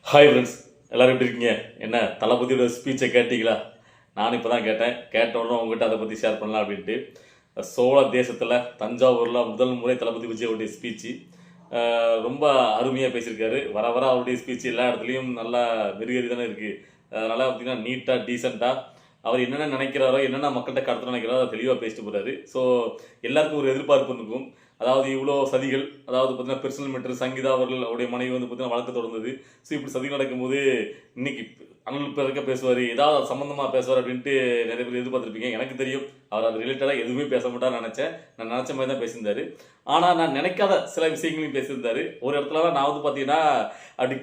Hi friends, எல்லோரும் எப்படி இருக்கீங்க? என்ன தளபதியோட ஸ்பீச்சை கேட்டீங்களா? நானும் இப்போ தான் கேட்ட உடனே உங்ககிட்ட அதை பற்றி ஷேர் பண்ணலாம் அப்படின்ட்டு. சோழ தேசத்தில் தஞ்சாவூரில் முதல் முறை தளபதி விஜயோடைய ஸ்பீச்சு ரொம்ப அருமையாக பேசியிருக்காரு. வர வர அவருடைய ஸ்பீச் எல்லா இடத்துலையும் நல்லா வெறியறி தானே இருக்குது. அதனால் பார்த்திங்கன்னா நீட்டாக டீசெண்டாக அவர் என்னென்ன நினைக்கிறாரோ, என்னென்ன மக்கள்கிட்ட கடத்த நினைக்கிறாரோ அதை தெளிவாக பேசிட்டு போகிறாரு. ஸோ எல்லாருக்கும் ஒரு எதிர்பார்ப்பு இருக்கும். அதாவது இவ்வளோ சதிகள், அதாவது பார்த்தீங்கன்னா பெர்சனல் மேட்டர் சங்கீதா அவர்கள் அவருடைய மனைவி வந்து பார்த்தீங்கன்னா வழக்கு தொடர்ந்தது. ஸோ இப்படி சதிகள் நடக்கும்போது இன்னைக்கு அனல் பிறக்க பேசுவார், ஏதாவது சம்மந்தமாக பேசுவார் அப்படின்ட்டு நிறைய பேர் எதிர்பார்த்துருப்பீங்க. எனக்கு தெரியும் அவர் அது ரிலேட்டடாக எதுவுமே பேச மாட்டார்னு நினச்சேன். நான் நினச்ச மாதிரி தான் பேசியிருந்தாரு. ஆனால் நான் நினைக்காத சில விஷயங்களையும் பேசியிருந்தாரு. ஒரு இடத்துலலாம் நான் வந்து பார்த்தீங்கன்னா அப்படி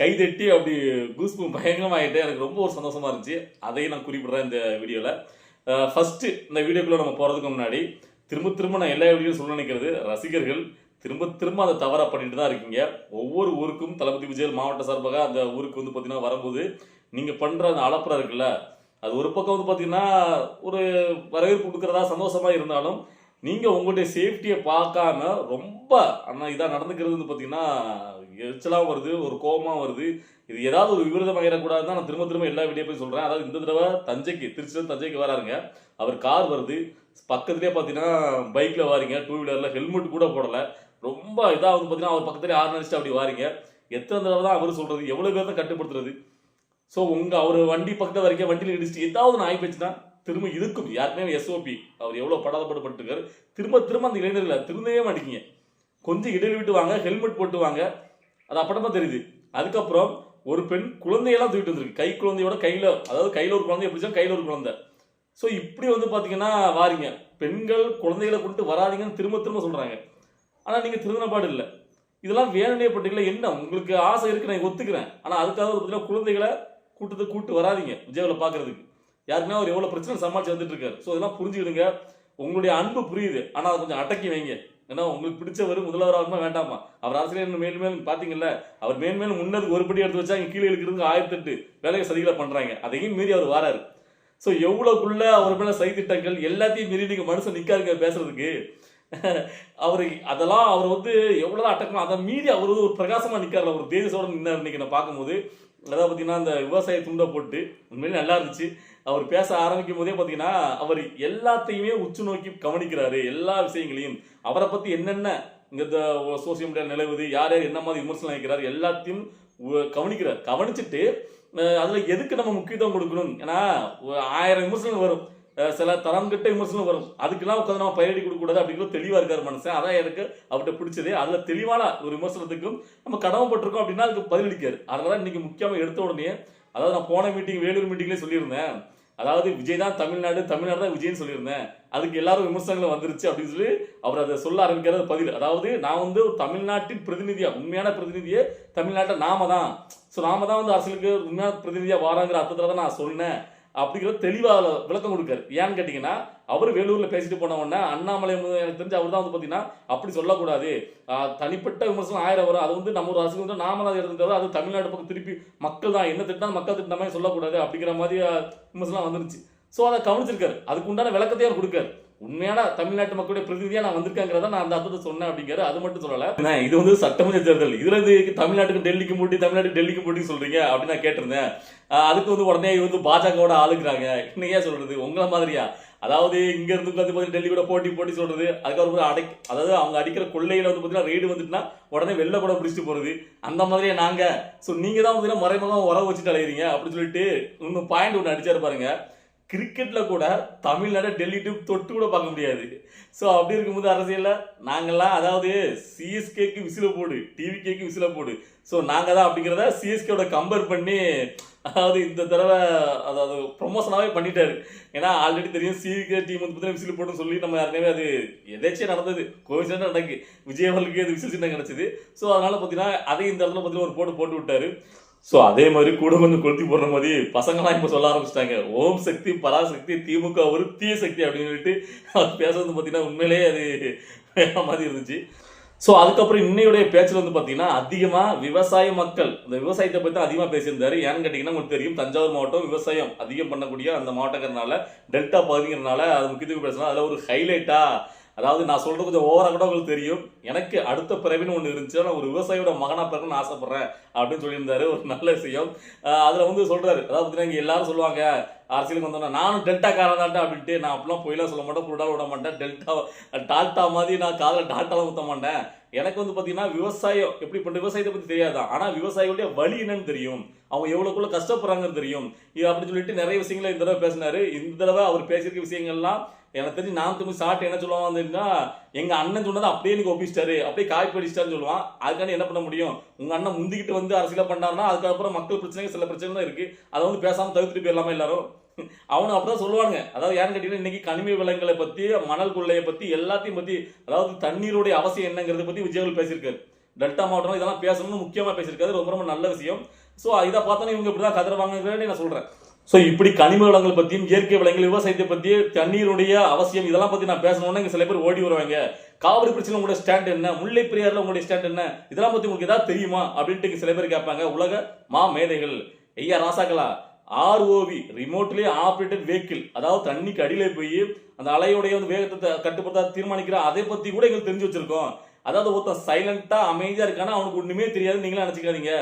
கைதட்டி அப்படி கூஸ்பூம் பயங்கரமாகிட்டேன். எனக்கு ரொம்ப ஒரு சந்தோஷமாக இருந்துச்சு. அதையும் நான் குறிப்பிட்றேன் இந்த வீடியோவில். ஃபஸ்ட்டு இந்த வீடியோக்குள்ளே நம்ம போகிறதுக்கு முன்னாடி திரும்ப நான் எல்லா வீடியோவும் சொல்ல நினைக்கிறது, ரசிகர்கள் திரும்ப அதை தவறாக பண்ணிட்டு தான் இருக்கீங்க. ஒவ்வொரு ஊருக்கும் தளபதி விஜய் மாவட்ட சார்பாக அந்த ஊருக்கு வந்து பார்த்தீங்கன்னா வரும்போது நீங்கள் பண்ணுற அந்த அலப்பறை இருக்குல்ல, அது ஒரு பக்கம் வந்து பார்த்தீங்கன்னா ஒரு வரவேற்பு கொடுக்குறதா சந்தோஷமாக இருந்தாலும் நீங்கள் உங்களுடைய சேஃப்டியை பார்க்காம ரொம்ப ஆனால் இதாக நடந்துக்கிறது வந்து பார்த்தீங்கன்னா எரிச்சலாக வருது, ஒரு கோபமாக வருது. இது ஏதாவது ஒரு விபரீதம் ஆகிடக்கூடாது தான் நான் திரும்ப எல்லா வீடியோ போய் சொல்கிறேன். அதாவது இந்த தடவை திருச்சியிலேருந்து தஞ்சைக்கு வராருங்க. அவர் கார் வருது, பக்கத்துலேயே பார்த்தீங்கன்னா பைக்கில் வாரீங்க, டூ வீலரில் ஹெல்மெட் கூட போடலை, ரொம்ப இதாக வந்து பார்த்தீங்கன்னா அவர் பக்கத்துலேயே ஆறு நினச்சிட்டு அப்படி வாரீங்க. எத்தனை தடவை தான் அவர் சொல்கிறது, எவ்வளோ பேர் தான் கட்டுப்படுத்துறது? ஸோ அவர் வண்டி பக்கத்தில் வரைக்கும் வண்டியில் இடிச்சுட்டு ஏதாவது ஒன்று ஆகி போச்சுன்னா திரும்ப இருக்கும். யாருக்குமே எஸ்ஓபி அவர் எவ்வளோ படாதப்பட்டுருக்காரு. திரும்ப அந்த இளைஞர்களை திரும்பவே மாட்டேங்கிங்க. கொஞ்சம் இடைவெளி விட்டு வாங்க, ஹெல்மெட் போட்டு வாங்க, அது அப்படமா தெரியுது. அதுக்கப்புறம் ஒரு பெண் குழந்தையெல்லாம் தூக்கிட்டு வந்துருக்கு, கை குழந்தையோட கையில், அதாவது கையில் ஒரு குழந்தை எப்படி கையில் ஒரு குழந்தை. ஸோ இப்படி வந்து பார்த்தீங்கன்னா வாரீங்க, பெண்கள் குழந்தைகளை கொண்டு வராதிங்கன்னு திரும்ப சொல்கிறாங்க. ஆனால் நீங்கள் திருந்தின பாடு இல்லை. இதெல்லாம் வேணுனே பட்டீங்களா? என்ன உங்களுக்கு ஆசை இருக்குது, நான் ஒத்துக்கிறேன். ஆனால் அதுக்காக பார்த்தீங்கன்னா குழந்தைகளை கூட்டு வராதிங்க விஜயாவில் பார்க்குறதுக்கு. யாருக்குன்னா அவர் எவ்வளோ பிரச்சனை சமாளித்து வந்துட்டு இருக்காரு. ஸோ இதெல்லாம் புரிஞ்சுக்கிடுங்க. உங்களுடைய அன்பு புரியுது, ஆனால் அதை கொஞ்சம் அடக்கி வைங்க. ஏன்னா உங்களுக்கு பிடிச்சவர் முதல்வராகுமா வேண்டாமா? அவர் அரசியல் மேலும் பார்த்தீங்கல்ல, அவர் மேலும் முன்னதுக்கு ஒரு படி எடுத்து வச்சா இங்கே கீழே இருக்கிறதுக்கு 1008 வேலையை சதிகளை பண்ணுறாங்க. அதையும் மீறி அவர் வாராரு. ஸோ எவ்வளோக்குள்ள அவர் மேலே சதித்திட்டங்கள் எல்லாத்தையும் மீறி நீங்கள் மனுஷன் நிற்காருங்க பேசுறதுக்கு. அதெல்லாம் அவர் வந்து எவ்வளோதான் அட்டக்கணும், அதை மீறி அவர் வந்து ஒரு பிரகாசமாக நிற்காரு, அவர் தேஜஸோட நின்னார். இன்னைக்கு நான் பார்க்கும்போது அதாவது பார்த்தீங்கன்னா அந்த விவசாய துண்டை போட்டு உண்மையிலே நல்லா இருந்துச்சு. அவர் பேச ஆரம்பிக்கும் போதே பார்த்தீங்கன்னா அவர் எல்லாத்தையுமே உற்று நோக்கி கவனிக்கிறாரு, எல்லா விஷயங்களையும். அவரை பற்றி என்னென்ன இங்கே சோசியல் மீடியா நிலவுது, யார் என்ன மாதிரி விமர்சனம் நினைக்கிறார், எல்லாத்தையும் கவனிக்கிறார். கவனிச்சுட்டு அதில் எதுக்கு நம்ம முக்கியத்துவம் கொடுக்கணும்? ஏன்னா 1000 விமர்சனங்கள் வரும், சில தரம் கிட்ட விமர்சனம் வரும். அதுக்கெல்லாம் உட்காந்து நம்ம பயிரடி கொடுக்கக்கூடாது அப்படிங்கிறது தெளிவாக இருக்கார் மனுஷன். அதான் எனக்கு அவர்கிட்ட பிடிச்சது. அதில் தெளிவான ஒரு விமர்சனத்துக்கும் நம்ம கடமைப்பட்டிருக்கோம் அப்படின்னா அதுக்கு பதிலளிக்காரு. அதனால தான் இன்னைக்கு முக்கியமாக எடுத்த உடனே, அதாவது நான் போன மீட்டிங் வேலூர் மீட்டிங்லேயே சொல்லியிருந்தேன், அதாவது விஜய் தான் தமிழ்நாடு தான் விஜய்னு சொல்லியிருந்தேன். அதுக்கு எல்லாரும் விமர்சனங்களும் வந்துருச்சு அப்படின்னு சொல்லி அவர் அதை சொல்ல ஆரம்பிக்கிறது பதில். அதாவது நான் வந்து ஒரு தமிழ்நாட்டின் பிரதிநிதியா, உண்மையான பிரதிநிதியே தமிழ்நாட்டை நாம தான். ஸோ நாம தான் வந்து அரசியலுக்கு உண்மையான பிரதிநிதியா வாராங்கிற அர்த்தத்தில் தான் நான் சொன்னேன் அப்படிங்கிறத தெளிவாக விளக்கம் கொடுக்காரு. ஏன்னு கேட்டிங்கன்னா, அவர் வேலூரில் பேசிட்டு போன உடனே அண்ணாமலை எனக்கு தெரிஞ்சு அவர் தான் வந்து பார்த்தீங்கன்னா அப்படி சொல்லக்கூடாது, தனிப்பட்ட விமர்சனம் 1000 வரும், அது வந்து நம்ம ஒரு அரசு வந்து நாம தான் இருந்தது, அது தமிழ்நாடு பக்கம் திருப்பி மக்கள் தான் என்ன திட்டினா மக்கள் திட்டின மாதிரி சொல்லக்கூடாது அப்படிங்கிற மாதிரி விமர்சனம் வந்துருச்சு. ஸோ அதை கவனிச்சிருக்காரு, அதுக்கு உண்டான விளக்கத்தையும் அவர் கொடுக்காரு. உண்மையான தமிழ்நாட்டு மக்களுடைய பிரதிநிதியா நான் வந்திருக்கேங்கிறத நான் அந்த அர்த்தத்தை சொன்னேன் அப்படிங்கிறாரு. அது மட்டும் சொல்லல, இது வந்து சட்டமன்ற தேர்தல், இதுல இருந்து தமிழ்நாட்டுக்கு டெல்லிக்கு போட்டி, தமிழ்நாட்டுக்கு டெல்லிக்கு போட்டி சொல்றீங்க அப்படின்னு நான் கேட்டிருந்தேன். அதுக்கு வந்து உடனே வந்து பாஜகவோட ஆளுக்குறாங்க. இன்னைக்கே சொல்றது உங்களை மாதிரியா? அதாவது இங்க இருந்து பார்த்தீங்கன்னா டெல்லி கூட போட்டி சொல்றது, அதுக்கப்புறம் அதாவது அவங்க அடிக்கிற கொள்ளையில வந்து பார்த்தீங்கன்னா ரெய்டு வந்துட்டுனா உடனே வெளில கூட பிடிச்சிட்டு போறது, அந்த மாதிரியே நாங்க. ஸோ நீங்க தான் பார்த்தீங்கன்னா மறைமுகமாக உறவு வச்சுட்டு அலையிறீங்க அப்படின்னு சொல்லிட்டு இன்னும் பாயிண்ட் ஒன்று அடிச்சாரு பாருங்க. கிரிக்கெட்ல கூட தமிழ்நாடு டெல்லி டீம் தொட்டு கூட பார்க்க முடியாது. ஸோ அப்படி இருக்கும்போது அரசியலில் நாங்கள்லாம், அதாவது சிஎஸ்கேக்கு விசில போடு, டிவிகேக்கு விசில போடு, ஸோ நாங்கள் தான் அப்படிங்கிறத சிஎஸ்கேவோட கம்பேர் பண்ணி, அதாவது இந்த தடவை அதாவது ப்ரொமோஷனாகவே பண்ணிட்டாரு. ஏன்னா ஆல்ரெடி தெரியும் சிஎஸ்கே டீம் வந்து பார்த்தீங்கன்னா விசில் போட்டுன்னு சொல்லி நம்ம யாருமே அது எதாச்சும் நடந்தது, கோவிச்சா நடக்கு, விஜய் அவர்களுக்கு அது விசில் சின்னம் கிடச்சிது. ஸோ அதனால் பார்த்தீங்கன்னா அதை இந்த இடத்துல பார்த்தீங்கன்னா ஒரு போட்டு விட்டாரு. ஸோ அதே மாதிரி கூட கொஞ்சம் கொளுத்தி போடுற மாதிரி பசங்களாம் இப்போ சொல்ல ஆரம்பிச்சிட்டாங்க, ஓம் சக்தி பராசக்தி திமுக ஒரு தீய சக்தி அப்படின்னு சொல்லிட்டு அவர் பேசுறது பார்த்தீங்கன்னா உண்மையிலேயே அது வேற மாதிரி இருந்துச்சு. ஸோ அதுக்கப்புறம் இன்னையுடைய பேச்சில் வந்து பார்த்தீங்கன்னா அதிகமாக விவசாய மக்கள், இந்த விவசாயத்தை பற்றி தான் அதிகமாக பேசியிருந்தாரு. ஏன்னு கேட்டிங்கன்னா உங்களுக்கு தெரியும், தஞ்சாவூர் மாவட்டம் விவசாயம் அதிகம் பண்ணக்கூடிய அந்த மாவட்டங்கிறதுனால, டெல்டா பகுதிங்கிறதுனால அது முக்கியத்துவம் பேசலாம். அதில் ஒரு ஹைலைட்டாக அதாவது நான் சொல்றது கொஞ்சம் ஓவரா கூட உங்களுக்கு தெரியும். எனக்கு அடுத்த பிறவின்னு ஒன்று இருந்துச்சு, நான் ஒரு விவசாயியோட மகனா பிறக்கணும்னு ஆசைப்படுறேன் அப்படின்னு சொல்லியிருந்தாரு. ஒரு நல்ல விஷயம். அதுல வந்து சொல்றாரு, அதாவது பார்த்தீங்கன்னா இங்க எல்லாரும் சொல்லுவாங்க அரசியலுக்கு வந்தோம்னா நானும் டெல்டாக்காரன் தான்டா அப்படின்ட்டு. நான் அப்படிலாம் பொய்லாம் சொல்ல மாட்டேன், புருடா விட மாட்டேன். டால்டா மாதிரி நான் காதில் டால்டாலாம் ஊற்ற மாட்டேன். எனக்கு வந்து பார்த்தீங்கன்னா விவசாயம் எப்படி பண்ணுற விவசாயத்தை பற்றி தெரியாதான், ஆனால் விவசாயிகளுடைய வழி என்னன்னு தெரியும், அவங்க எவ்வளோக்குள்ள கஷ்டப்படுறாங்கன்னு தெரியும். இது அப்படின்னு சொல்லிட்டு நிறைய விஷயங்களை இந்த தடவை பேசினாரு. இந்த தடவை அவர் பேசியிருக்க விஷயங்கள்லாம் எனக்கு தெரிஞ்சு நான் திரும்பி சாப்பிட்டு என்ன சொல்லுவான் வந்துன்னா, எங்க அண்ணன் சொன்னதை அப்படியே எனக்கு ஒப்பிச்சிட்டாரு, அப்படியே காய் படிச்சிட்டாருன்னு சொல்லுவான். அதுக்காண்டி என்ன பண்ண முடியும்? உங்க அண்ணன் முந்திக்கிட்டு வந்து அரசியல பண்ணாருன்னா அதுக்கப்புறம் மக்கள் பிரச்சனைகள் சில பிரச்சனை தான் இருக்கு, அதை வந்து பேசாம தவிர்த்துட்டு போயிடலாமா எல்லாரும்? அவனு அப்படிதான் சொல்லுவானுங்க. அதாவது யாருன்னு கேட்டீங்கன்னா இன்னைக்கு கனிம வளங்களை பத்தி, மணல் கொள்ளையை பத்தி, எல்லாத்தையும் பத்தி, அதாவது தண்ணீருடைய அவசியம் என்னங்கிறத பத்தி விஜயவேல் பேசியிருக்காரு. டெல்டா மாவட்டம் இதெல்லாம் பேசணும்னு முக்கியமா பேசியிருக்காரு. ரொம்ப ரொம்ப நல்ல விஷயம். ஸோ இதை பார்த்தோன்னா இவங்க இப்படிதான் கதறுவாங்கன்னு நான் சொல்றேன். ஸோ இப்படி கனிம வளங்கள் பற்றியும் இயற்கை வளங்கள் விவசாயத்தை பற்றி தண்ணீருடைய அவசியம் இதெல்லாம் பற்றி நான் பேசணும்னா இங்கே சில பேர் ஓடி வருவாங்க. காவிரி பிரச்சனை உங்களுடைய ஸ்டாண்ட் என்ன, முல்லை பெரியாறுல உங்களுடைய ஸ்டாண்ட் என்ன, இதெல்லாம் பற்றி உங்களுக்கு ஏதாவது தெரியுமா அப்படின்ட்டு சில பேர் கேட்பாங்க. உலக மேதைகள் ஐயா ராசாக்களா, ஆர்ஓவி ரிமோட்லி ஆப்ரேட்டட் வெஹிக்கிள், அதாவது தண்ணிக்கு அடியிலே போய் அந்த அலையுடைய வந்து வேகத்தை கட்டுப்படுத்த தீர்மானிக்கிற அதை பற்றி கூட எங்களுக்கு தெரிஞ்சு வச்சிருக்கோம். அதாவது ஒருத்தன் சைலண்டா அமைதியா இருக்கானா அவனுக்கு ஒண்ணுமே தெரியாது நீங்களா நினைச்சுக்காதீங்க.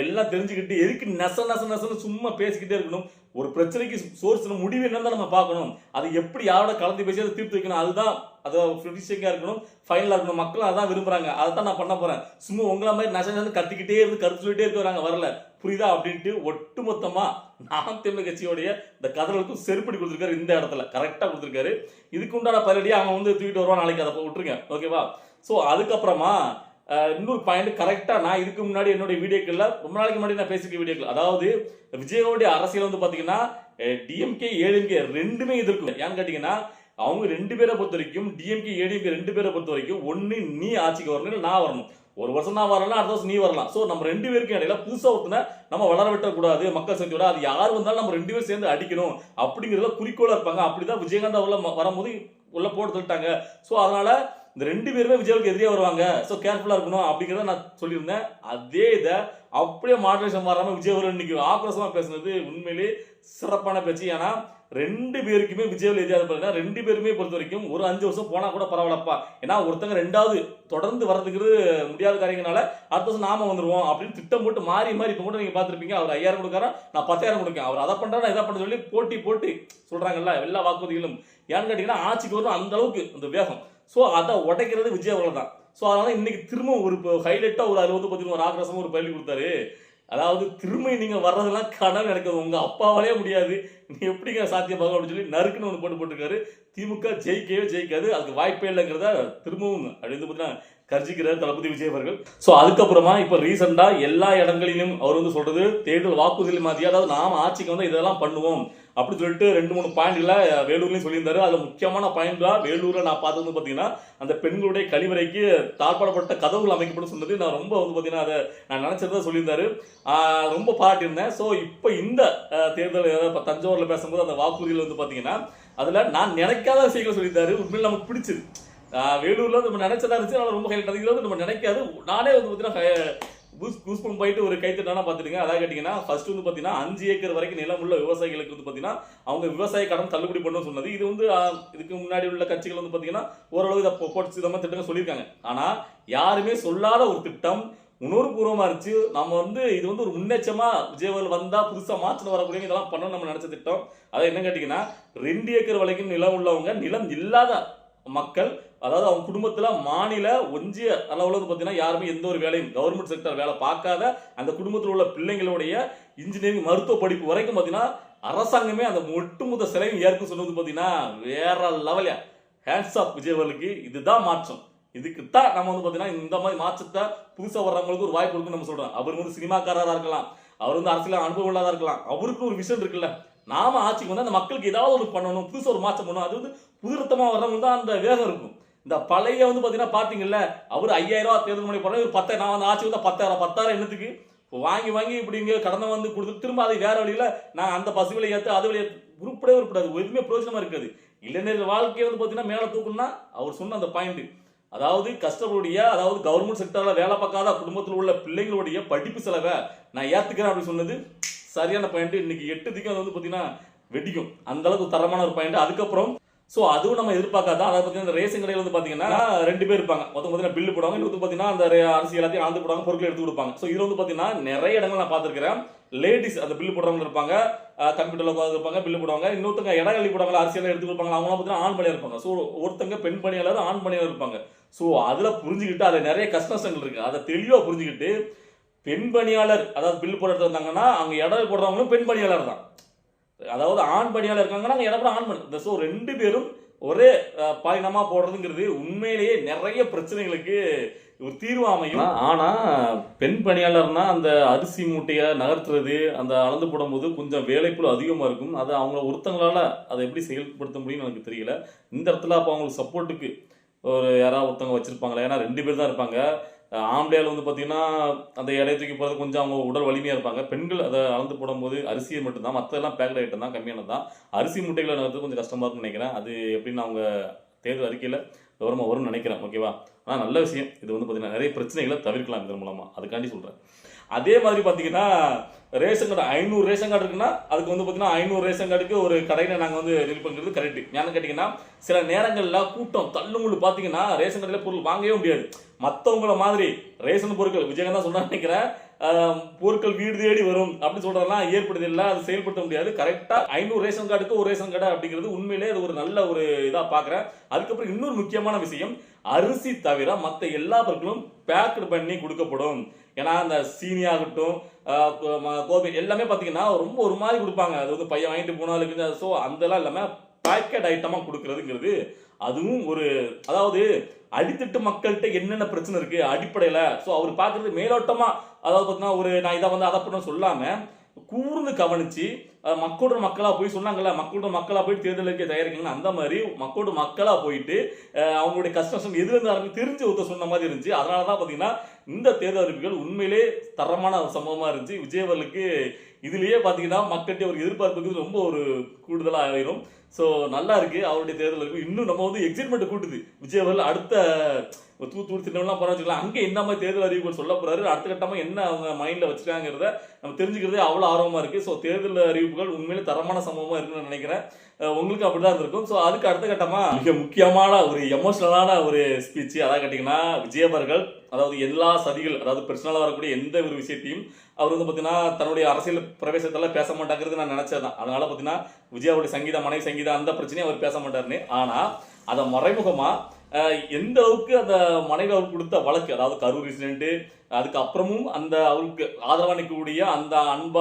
எல்லாம் தெரிஞ்சுக்கிட்டு எதுக்கு நசன்னு சும்மா பேசிக்கிட்டே இருக்கணும்? ஒரு பிரச்சனைக்கு சோர்ஸ் முடிவு என்னன்னு நம்ம பார்க்கணும். அது எப்படி யாரோட கலந்து பேசி அதை தீர்த்து வைக்கணும், அதுதான் அது ஃபினிஷிங்கா இருக்கணும், ஃபைனலா இருக்கணும். மக்கள் அதான் விரும்புறாங்க, அதை தான் நான் பண்ண போறேன். சும்மா உங்களை மாதிரி நசன்னு கத்திக்கிட்டே இருந்து கருத்து சொல்லிட்டே இருக்கிறாங்க, வரல புரியுதா அப்படின்ட்டு ஒட்டுமொத்தமா நாம் தமிழ் கட்சியோடைய இந்த கதலுக்கும் செருப்படி கொடுத்துருக்காரு. இந்த இடத்துல கரெக்டா கொடுத்துருக்காரு. இதுக்கு உண்டான பரடியா அவன் வந்து தூக்கிட்டு வருவான் நாளைக்கு, அதை விட்டுருங்க ஓகேவா. ஸோ அதுக்கப்புறமா இன்னொரு பாயிண்ட் கரெக்டா நான் இதுக்கு முன்னாடி என்னுடைய வீடியோக்கள்ல ரொம்ப நாளைக்கு முன்னாடி நான் பேசிக்க வீடியோக்கள், அதாவது விஜயோடைய அரசியல் வந்து பாத்தீங்கன்னா டிஎம்கே ஏடிஎம்கே ரெண்டுமே எதிர்க்கும். ஏன்னு கேட்டீங்கன்னா அவங்க ரெண்டு பேரை பொறுத்த வரைக்கும், டிஎம்கே ஏடிஎம்கே ரெண்டு பேரை பொறுத்த வரைக்கும், ஒன்னு நீ ஆட்சிக்கு வரணும், இல்லை நான் வரணும். ஒரு வருஷம் நான் வரலாம், அடுத்த வருஷம் நீ வரலாம். ஸோ நம்ம ரெண்டு பேருக்கும் இடையில புதுசா ஒருத்தனை நம்ம வளர விட்டக்கூடாது, மக்கள் சேர்ந்து விட, அது யார் வந்தாலும் நம்ம ரெண்டு பேரும் சேர்ந்து அடிக்கணும் அப்படிங்கிறதுல குறிக்கோளா இருப்பாங்க. அப்படிதான் விஜயகாந்த் அவர்ல வரும்போது உள்ள போட்டு சொல்லிட்டாங்க. ஸோ அதனால இந்த ரெண்டு பேருமே விஜய்க்கு எதிரே வருவாங்க, ஸோ கேர்ஃபுல்லா இருக்கணும் அப்படிங்கிறத நான் சொல்லியிருந்தேன். அதே இதை அப்படியே மாடரேஷன் மாறாம விஜய் இன்னைக்கு ஆக்ரோஷமா பேசுனது உண்மையிலே சிறப்பான பேச்சு. ஏன்னா ரெண்டு பேருக்குமே விஜய் எதிராக இருப்பாங்க. ரெண்டு பேருமே பொறுத்த வரைக்கும் ஒரு 5 வருஷம் போனா கூட பரவாயில்லப்பா, ஏன்னா ஒருத்தங்க ரெண்டாவது தொடர்ந்து வர்றதுக்கு முடியாத காரியங்களால அடுத்த வருஷம் நாம வந்துருவோம் அப்படின்னு திட்டம் போட்டு மாறி மாறி இப்போ கூட நீங்க பார்த்துருப்பீங்க. அவர் 5000 கொடுக்காரா, நான் 10,000 கொடுக்கேன், அவர் அதை பண்றா இதை பண்ண சொல்லி போட்டி சொல்றாங்கல்ல எல்லா வாக்குறுதிகளும். ஏன்னு கேட்டீங்கன்னா ஆட்சிக்கு வரும் அந்த அளவுக்கு அந்த வேகம். ஸோ அதை உடைக்கிறது விஜய் அவர்கள் தான். ஸோ அதனால இன்னைக்கு திரும்ப ஒரு ஹைலைட்டா ஒரு 60 ஒரு ஆக்ரோஷமா ஒரு பள்ளி கொடுத்தாரு. அதாவது திரும்ப நீங்க வர்றதெல்லாம் கனவு எனக்கு உங்க அப்பாவாலே முடியாது, நீ எப்படிங்க சாத்தியமாக அப்படின்னு சொல்லி நறுக்குன்னு ஒன்று போட்டுருக்காரு. திமுக ஜெயிக்கவே ஜெயிக்காது, அதுக்கு வாய்ப்பே இல்லைங்கிறத திரும்பவும் அப்படின்னு பார்த்தீங்கன்னா கர்ஜிக்கிறார் தளபதி விஜய் அவர்கள். ஸோ அதுக்கப்புறமா இப்போ ரீசெண்டா எல்லா இடங்களிலும் அவர் வந்து சொல்றது தேர்தல் வாக்குறுதிகள் மாதிரி, அதாவது நாம ஆட்சிக்கு வந்து இதெல்லாம் பண்ணுவோம் அப்படின்னு சொல்லிட்டு 2-3 பாயிண்ட்ல வேலூர்லயும் சொல்லியிருந்தாரு. அதுல முக்கியமான பாயிண்ட் தான் வேலூர்ல நான் பார்த்தது பாத்தீங்கன்னா அந்த பெண்களுடைய கழிவறைக்கு தாழ்பாடப்பட்ட கதவுகள் அமைக்கப்படும் சொன்னது. நான் ரொம்ப வந்து பாத்தீங்கன்னா அதை நான் நினைச்சதை சொல்லியிருந்தாரு, ரொம்ப பாராட்டியிருந்தேன். ஸோ இப்போ இந்த தேர்தல் தஞ்சாவூர்ல பேசும்போது அந்த வாக்குறுதிகள் வந்து பாத்தீங்கன்னா அதுல நான் நினைக்காத விஷயங்கள் சொல்லியிருந்தாரு. உண்மையில நமக்கு பிடிச்சது. வேலூர்ல நம்ம நினைச்சதா இருந்துச்சு, ரொம்ப ஹைலைட். அதுல வந்து நம்ம நினைக்காது. நானே வந்து பாத்தீங்கன்னா கூஸ்பம் போயிட்டு ஒரு கைத்தட்டானா பார்த்துட்டுங்க. அதாவது கேட்டிங்கன்னா ஃபர்ஸ்ட் வந்து பார்த்தீங்கன்னா 5 ஏக்கர் வரைக்கும் நிலம் உள்ள விவசாயிகளுக்கு வந்து பார்த்தீங்கன்னா அவங்க விவசாய கடன் தள்ளுபடி பண்ணணும்னு சொன்னது. இது வந்து இதுக்கு முன்னாடி உள்ள கட்சிகள் வந்து பார்த்தீங்கன்னா ஓரளவு இதை போட்டு இந்த மாதிரி திட்டங்கள் சொல்லியிருக்காங்க. ஆனால் யாருமே சொல்லாத ஒரு திட்டம் உணர்வுபூர்வமாக இருந்துச்சு. நம்ம வந்து இது வந்து ஒரு முன்னேற்றமாக விஜயவால் வந்தால் புதுசாக மாற்றின வரக்கூடிய இதெல்லாம் பண்ணணும் நம்ம நினச்ச திட்டம். அதை என்ன கேட்டிங்கன்னா 2 ஏக்கர் வரைக்கும் நிலம் உள்ளவங்க, நிலம் இல்லாத மக்கள், அதாவது அவங்க குடும்பத்துல மாநில ஒன்றிய அளவுல பார்த்தீங்கன்னா யாருமே எந்த ஒரு வேலையும் கவர்மெண்ட் செக்டர் வேலை பார்க்காத அந்த குடும்பத்தில் உள்ள பிள்ளைங்களுடைய இன்ஜினியரிங் மருத்துவ படிப்பு வரைக்கும் பார்த்தீங்கன்னா அரசாங்கமே அந்த ஒட்டுமொத்த செலவையும் ஏற்கும் சொன்னது பார்த்தீங்கன்னா வேற லெவலியா. Hands of விஜயவாலுக்கு. இதுதான் மாற்றம். இதுக்குத்தான் நம்ம வந்து பார்த்தீங்கன்னா இந்த மாதிரி மாற்றத்தை புதுசாக வர்றவங்களுக்கு ஒரு வாய்ப்பு இருக்குன்னு நம்ம சொல்றோம். அவர் வந்து சினிமாக்காரராக இருக்கலாம், அவர் வந்து அரசியல் அனுபவம் இல்லாத இருக்கலாம், அவருக்கு ஒரு விஷயம் இருக்குல்ல, நாம ஆட்சிக்கு வந்து அந்த மக்களுக்கு ஏதாவது ஒரு பண்ணணும், புதுசாக ஒரு மாற்றம் பண்ணணும். அது வந்து புதுரத்தமாக வர்றவங்க தான் அந்த வேகம் இருக்கும். இந்த பழைய வந்து பார்த்தீங்கன்னா பார்த்தீங்கல்ல, அவர் 5000 ரூபா தேர்தல் மணி போடுற ஒரு 10,000, நான் வந்து ஆட்சி வந்து 10,000 என்னத்துக்கு வாங்கி இப்படிங்க கடனை வந்து கொடுத்து திரும்ப அதை வேற வழியில நான் அந்த பசு விலை ஏற்று அது விலை உருப்படவே உருப்படாது, எதுவுமே பிரயோஜனமா இருக்காது. இளைஞர்கள் வாழ்க்கையை வந்து பார்த்தீங்கன்னா மேலே தூக்கணும்னா அவர் சொன்ன அந்த பாயிண்ட், அதாவது கஷ்டப்படைய, அதாவது கவர்மெண்ட் செக்டர்ல வேலை பார்க்காத குடும்பத்தில் உள்ள பிள்ளைங்களுடைய படிப்பு செலவை நான் ஏத்துக்கிறேன் அப்படின்னு சொன்னது சரியான பாயிண்ட். இன்னைக்கு 8 திக்கும் அது வந்து பார்த்தீங்கன்னா வெடிக்கும், அந்த அளவுக்கு தரமான ஒரு பாயிண்ட். அதுக்கப்புறம் ஸோ அதுவும் நம்ம எதிர்பார்க்காதான். அதை பார்த்தீங்கன்னா இந்த ரேஷன் கடையில் வந்து பார்த்தீங்கன்னா 2 பேர் இருப்பாங்க. மொத்தம் பார்த்தீங்கன்னா பில்லு போடுவாங்க. இன்னொரு பார்த்தீங்கன்னா அந்த அரிசி எல்லாத்தையும் அளந்து போடுவாங்க, பொருட்கள் எடுத்து கொடுப்பாங்க. ஸோ இதில் வந்து பார்த்தீங்கன்னா நிறைய இடங்கள் நான் பார்த்துருக்கிறேன். லேடிஸ் அந்த பில்லு போடுறவங்க இருப்பாங்க, கம்ப்யூட்டரில் உட்காந்து இருப்பாங்க, பில்லு போடுவாங்க. இன்னொருத்தங்க இடம் எழுதி போடுவாங்க, அரிசியெல்லாம் எடுத்து கொடுப்பாங்க. அவங்களாம் பார்த்தீங்கன்னா ஆண் பணியாளர் இருப்பாங்க. ஸோ ஒருத்தங்க பெண் பணியாளர், ஆண் பணியாளர் இருப்பாங்க. ஸோ அதில் புரிஞ்சுக்கிட்டு அதில் நிறைய கஷ்டங்கள் இருக்குது. அதை தெளிவாக புரிஞ்சுக்கிட்டு பெண் பணியாளர், அதாவது பில்லு போடுறது வந்தாங்கன்னா அவங்க இடம் போடுறவங்களும் பெண் பணியாளர் தான். அதாவது ஆண் பணியாளர் இருக்காங்கன்னா அங்கே இடம் ஆண் பணி. ஸோ 2 பேரும் ஒரே பாலினமா போடுறதுங்கிறது உண்மையிலேயே நிறைய பிரச்சனைகளுக்கு ஒரு தீர்வு அமையும். ஆனா பெண் பணியாளர்னா அந்த அரிசி மூட்டையை நகர்த்துறது, அந்த அளந்து போடும்போது கொஞ்சம் வேலைப்புல அதிகமா இருக்கும். அது அவங்க ஒருத்தங்களால அதை எப்படி செயல்படுத்த முடியும்னு எனக்கு தெரியல. இந்த இடத்துல அப்போ அவங்களுக்கு சப்போர்ட்டுக்கு ஒரு யாராவது ஒருத்தவங்க வச்சிருப்பாங்களா? ஏன்னா 2 பேர் தான் இருப்பாங்க. ஆம்பளையால் வந்து பார்த்தீங்கன்னா அந்த எடையை தூக்கி போகிறது கொஞ்சம் அவங்க உடல் வலிமையாக இருப்பாங்க. பெண்கள் அதை அளந்து போடும்போது அரிசியை மட்டும்தான், மற்றெல்லாம் பேக்கட் ஐட்டம் தான், கம்மியானது தான். அரிசி மூட்டைகளை நகர்த்து கொஞ்சம் கஷ்டமாக இருக்குன்னு நினைக்கிறேன். அது எப்படின்னு அவங்க தேர்தல் அறிக்கையில் விவரமாக வரும்னு நினைக்கிறேன். ஓகேவா? ஆனால் நல்ல விஷயம். இது வந்து பார்த்தீங்கன்னா நிறைய பிரச்சனைகளை தவிர்க்கலாம் இதன் மூலமாக. அதுக்காண்டி சொல்கிறேன். அதே மாதிரி பார்த்தீங்கன்னா ரேஷன் கார்டு 500 ரேஷன் கார்டு இருக்குன்னா அதுக்கு வந்து பார்த்தீங்கன்னா 500 ரேஷன் கார்டுக்கு ஒரு கடையில் நாங்கள் வந்து ரெடி பண்ணுறது கரெக்டு. ஏன்னு கேட்டிங்கன்னா சில நேரங்களில் கூட்டம் தள்ளுமுள்ளு பார்த்தீங்கன்னா ரேஷன் கடையில் பொருள் வாங்கவே முடியாது. மற்றவங்கள மாதிரி ரேஷன் பொருட்கள் விஜயகாந்த் தான் சொல்கிறான்னு நினைக்கிறேன், பொருட்கள் வீடு தேடி வரும் அப்படின்னு சொல்கிறதெல்லாம் ஏற்படுது இல்லை, அது செயல்படுத்த முடியாது. கரெக்டாக 500 ரேஷன் கார்டுக்கு ஒரு ரேஷன் கடை அப்படிங்கிறது உண்மையிலே அது ஒரு நல்ல ஒரு இதாக பார்க்குறேன். அதுக்கப்புறம் இன்னொரு முக்கியமான விஷயம், அரிசி தவிர மற்ற எல்லா பொருட்களும் பேக்கடு பண்ணி கொடுக்கப்படும். ஏன்னா அந்த சீனி ஆகட்டும், கோபி எல்லாமே பார்த்தீங்கன்னா ரொம்ப ஒரு மாதிரி கொடுப்பாங்க. அது வந்து பையன் வாங்கிட்டு போனாலும். ஸோ அதெல்லாம் இல்லாமல் பேக்கெட் ஐட்டமாக கொடுக்குறதுங்கிறது அதுவும் ஒரு, அதாவது அடித்தட்டு மக்கள்கிட்ட என்னென்ன பிரச்சனை இருக்கு அடிப்படையில். ஸோ அவர் பார்க்கறது மேலோட்டமா, அதாவது பார்த்தீங்கன்னா ஒரு நான் இதை வந்து அதை பண்ண சொல்லாம கூர்ந்து கவனிச்சு மக்களோட மக்களா போய் சொன்னாங்கல்ல, மக்களோட மக்களா போய் தேர்தலுக்கு தயாரிக்கணும், அந்த மாதிரி மக்களோட மக்களா போயிட்டு அவங்களுடைய கஷ்டம் எதுல இருந்து தெரிஞ்சு ஒருத்தர் சொன்ன மாதிரி இருந்துச்சு. அதனாலதான் பாத்தீங்கன்னா இந்த தேர்தல் அறிவிப்புகள் உண்மையிலே தரமான சம்பவமா இருந்துச்சு. விஜய் அவர்களுக்கு இதுலயே பாத்தீங்கன்னா மக்கள்கிட்ட ஒரு எதிர்பார்ப்புக்கு ரொம்ப ஒரு கூடுதலா ஆயிரும். ஸோ நல்லா இருக்கு அவருடைய தேர்தல் அறிவிப்பு. இன்னும் நம்ம வந்து எக்ஸைட்மெண்ட் கூட்டுது. விஜய் அவர்கள் அடுத்த தூத்துக்குடி திட்டம்லாம் போறோம் வச்சுக்கலாம், அங்கே என்ன மாதிரி தேர்தல் அறிவிப்புகள் சொல்ல போறாரு, அடுத்த கட்டமாக என்ன அவங்க மைண்டில் வச்சுருக்காங்கிறத நம்ம தெரிஞ்சுக்கிறதே அவ்வளோ ஆர்வமாக இருக்குது. ஸோ தேர்தல் அறிவிப்புகள் உண்மையிலே தரமான சம்பவமாக இருக்குன்னு நான் நினைக்கிறேன். உங்களுக்கு அப்படி தான் இருந்திருக்கும். ஸோ அதுக்கு அடுத்த கட்டமாக மிக முக்கியமான ஒரு எமோஷனலான ஒரு ஸ்பீச். அதாவது கேட்டிங்கன்னா விஜய் அவர்கள், அதாவது எல்லா சதிகள், அதாவது பர்சனலாக வரக்கூடிய எந்த ஒரு விஷயத்தையும் அவர் வந்து பார்த்தீங்கன்னா தன்னுடைய அரசியல் பிரவேசத்தெல்லாம் பேச மாட்டாங்கிறது நான் நினச்சதான். அதனால பார்த்தீங்கன்னா விஜயாவுடைய சங்கீதா, மனைவி சங்கீதா, அந்த பிரச்சனையும் அவர் பேச மாட்டாருன்னு. ஆனால் அதை மறைமுகமாக எந்த அளவுக்கு அந்த மனைவி அவருக்கு கொடுத்த வழக்கு, அதாவது கரூர் இன்சிடென்ட், அதுக்கப்புறமும் அந்த அவருக்கு ஆதரவாக நிற்கக்கூடிய அந்த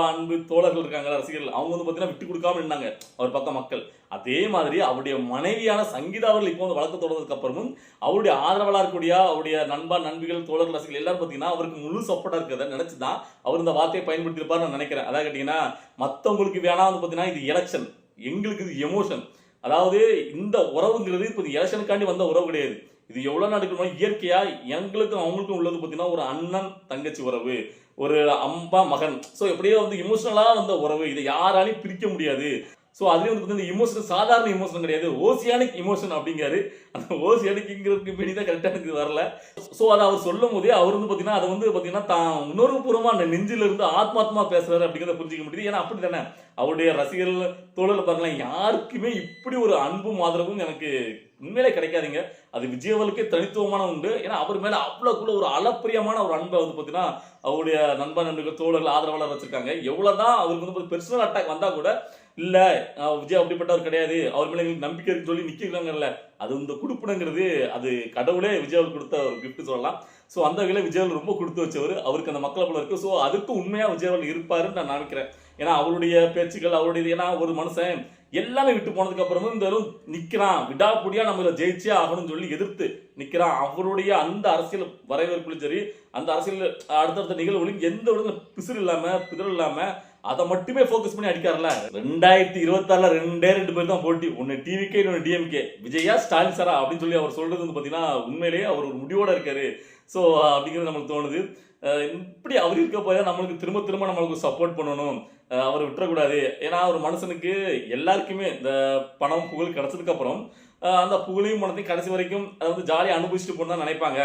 அன்பு தோழர்கள் இருக்காங்க, ரசிகர்கள், அவங்க வந்து பார்த்தீங்கன்னா விட்டு கொடுக்காம இருந்தாங்க அவர் பக்கம் மக்கள். அதே மாதிரி அவருடைய மனைவியான சங்கீதா அவர்கள் இப்போ வந்து வழக்கு தொடர்றதுக்கு அப்புறமும் அவருடைய ஆதரவாளர் இருக்கக்கூடிய அவருடைய நண்பிகள், தோழர்கள், ரசிகர்கள் எல்லாரும் பார்த்தீங்கன்னா அவருக்கு முழு சப்போர்ட்டாக இருக்கிறத நினைச்சு தான் அவர் இந்த வார்த்தையை பயன்படுத்தியிருப்பார் நான் நினைக்கிறேன். அதாவது கேட்டிங்கன்னா மற்றவங்களுக்கு வேணா வந்து பார்த்தீங்கன்னா இது எலெக்ஷன், எங்களுக்கு இது எமோஷன். அதாவது இந்த உறவுங்கிறது இப்போ எலெக்ஷனுக்காண்டி வந்த உறவு கிடையாது. இது எவ்வளோ நாடுகள் இயற்கையா எங்களுக்கும் அவங்களுக்கும் உள்ளது பார்த்தீங்கன்னா ஒரு அண்ணன் தங்கச்சி உறவு, ஒரு அம்மா மகன். ஸோ எப்படியோ வந்து இமோஷனலாக வந்த உறவு, இதை யாராலையும் பிரிக்க முடியாது. ஸோ அதுலேயும் வந்து பார்த்தீங்கன்னா இமோஷன் சாதாரண இமோஷன் கிடையாது, ஓசியானிக் இமோஷன் அப்படிங்காரு. அந்த ஓசியானிக்ங்கிறதுக்கு மீறி தான் கரெக்டாக எனக்கு வரல. ஸோ அதை அவர் சொல்லும் போதே அவர் வந்து பார்த்தீங்கன்னா அதை வந்து பார்த்தீங்கன்னா தான் உணர்வுபூர்வமாக அந்த நெஞ்சிலிருந்து ஆத்மாத்மா பேசுறாரு அப்படிங்கிறத புரிஞ்சிக்க முடியுது. ஏன்னா அப்படி தானே அவருடைய ரசிகர்கள் தோழர்கள் பாருங்களேன், யாருக்குமே இப்படி ஒரு அன்பும் ஆதரவும் எனக்கு உண்மையிலே கிடைக்காதுங்க. அது விஜயவலுக்கே தனித்துவமான உண்டு. ஏன்னா அவர் மேலே அவ்வளோக்குள்ள ஒரு அளப்பிரியமான ஒரு அன்பை வந்து பார்த்தீங்கன்னா அவருடைய நண்பர்கள், தோழர்கள், ஆதரவாளர் வச்சிருக்காங்க. எவ்வளோதான் அவருக்கு வந்து பெர்சனல் அட்டாக் வந்தால் கூட இல்லை விஜய் அப்படிப்பட்டவர் கிடையாது, அவர் மேலே எங்களுக்கு நம்பிக்கை இருக்குன்னு சொல்லி நிற்கிறாங்கல்ல, அது இந்த கொடுப்புனங்கிறது அது கடவுளே விஜய் அவருக்கு கொடுத்த ஒரு கிஃப்ட் சொல்லலாம். ஸோ அந்த வகையில் விஜய் அவர்கள் ரொம்ப கொடுத்து வச்சவர், அவருக்கு அந்த மக்களை போல இருக்குது. ஸோ அதுக்கு உண்மையாக விஜய் அவர்கள் இருப்பாருன்னு நான் நினைக்கிறேன். ஏன்னா அவருடைய பேச்சுக்கள், அவருடைய, ஏன்னா ஒரு மனுஷன் எல்லாமே விட்டு போனதுக்கு அப்புறமும் இந்த நிற்கிறான், விடாப்புடியா நம்ம ஜெயிச்சே ஆகணும்னு சொல்லி எதிர்த்து நிற்கிறான். அவருடைய அந்த அரசியல் வரவேற்புலையும் சரி, அந்த அரசியல் அடுத்தடுத்த நிகழ்வுகளையும் எந்த ஒரு பிசிறு இல்லாமல் பிதல் இல்லாமல் அதை மட்டுமே ஃபோக்கஸ் பண்ணி அடிக்காருல்ல. 2026 2 பேர் தான் போட்டி, ஒன்று டிவிகே, இன்னொன்று டிஎம்கே. விஜயா ஸ்டாலின் சாரா அப்படின்னு சொல்லி அவர் சொல்றது வந்து பார்த்தீங்கன்னா உண்மையிலேயே அவர் ஒரு முடிவோட இருக்காரு. ஸோ அப்படிங்கிறது நம்மளுக்கு தோணுது. இப்படி அவர் இருக்க போய் நம்மளுக்கு திரும்ப திரும்ப நம்மளுக்கு சப்போர்ட் பண்ணணும், அவர் விட்டுறக்கூடாது. ஏன்னா ஒரு மனுஷனுக்கு எல்லாருக்குமே இந்த பணம் புகழ் கிடைச்சதுக்கு அப்புறம் அந்த புகழையும் பணத்தையும் கடைசி வரைக்கும் அதை வந்து ஜாலியாக அனுபவிச்சுட்டு போகணும் தான் நினைப்பாங்க.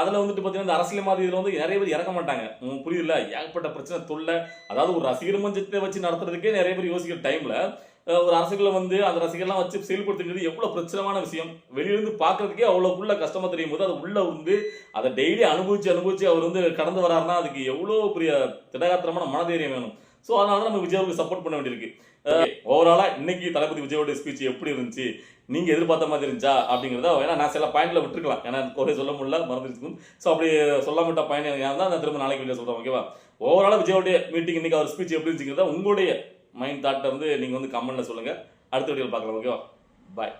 அதில் வந்துட்டு பார்த்தீங்கன்னா இந்த அரசியல் மாதிரி இதில் வந்து நிறைய பேர் இறங்க மாட்டாங்க. புரியுதுல்ல, ஏகப்பட்ட பிரச்சனை தொல்லை. அதாவது ஒரு ரசிகர் மஞ்சத்தை வச்சு நடத்துறதுக்கே நிறைய பேர் யோசிக்கிற டைமில் ஒரு அரசியலில் வந்து அந்த ரசிகர்லாம் வச்சு செயல்படுத்துங்கிறது எவ்வளோ பிரச்சனமான விஷயம். வெளியிலேருந்து பார்க்கறதுக்கே அவ்வளோக்குள்ள கஷ்டமாக தெரியும் போது, அது உள்ள வந்து அதை டெய்லி அனுபவிச்சு அவர் வந்து கடந்து வராருன்னா, அதுக்கு எவ்வளோ பெரிய திடகாத்திரமான மனதைரியம் வேணும். ஸோ அதனால தான் நம்ம விஜய் அவருக்கு சப்போர்ட் பண்ண வேண்டியிருக்கு. ஓவராலா இன்னைக்கு தளபதி விஜயோட ஸ்பீச் எப்படி இருந்துச்சு, நீங்க எதிர்பார்த்த மாதிரி இருந்துச்சா அப்படிங்கிறத, ஏன்னா நான் சில பாயிண்ட்ல விட்டுருக்கலாம், ஏன்னா குறை சொல்ல முடியல, மறந்துருக்கும். ஸோ அப்படி சொல்லாம விட்ட பாயிண்ட் தான் நான் திரும்ப நாளைக்கு வீடியோ சொல்றேன். ஓகேவா? ஓவராலா விஜயோடைய மீட்டிங் இன்னைக்கு அவர் ஸ்பீச் எப்படி இருந்துச்சுங்கிறத உங்களுடைய மைண்ட் தாட்டை வந்து நீங்க வந்து கமெண்ட்ல சொல்லுங்க. அடுத்த வீடியோவில் பார்க்கலாம். ஓகேவா? பாய்.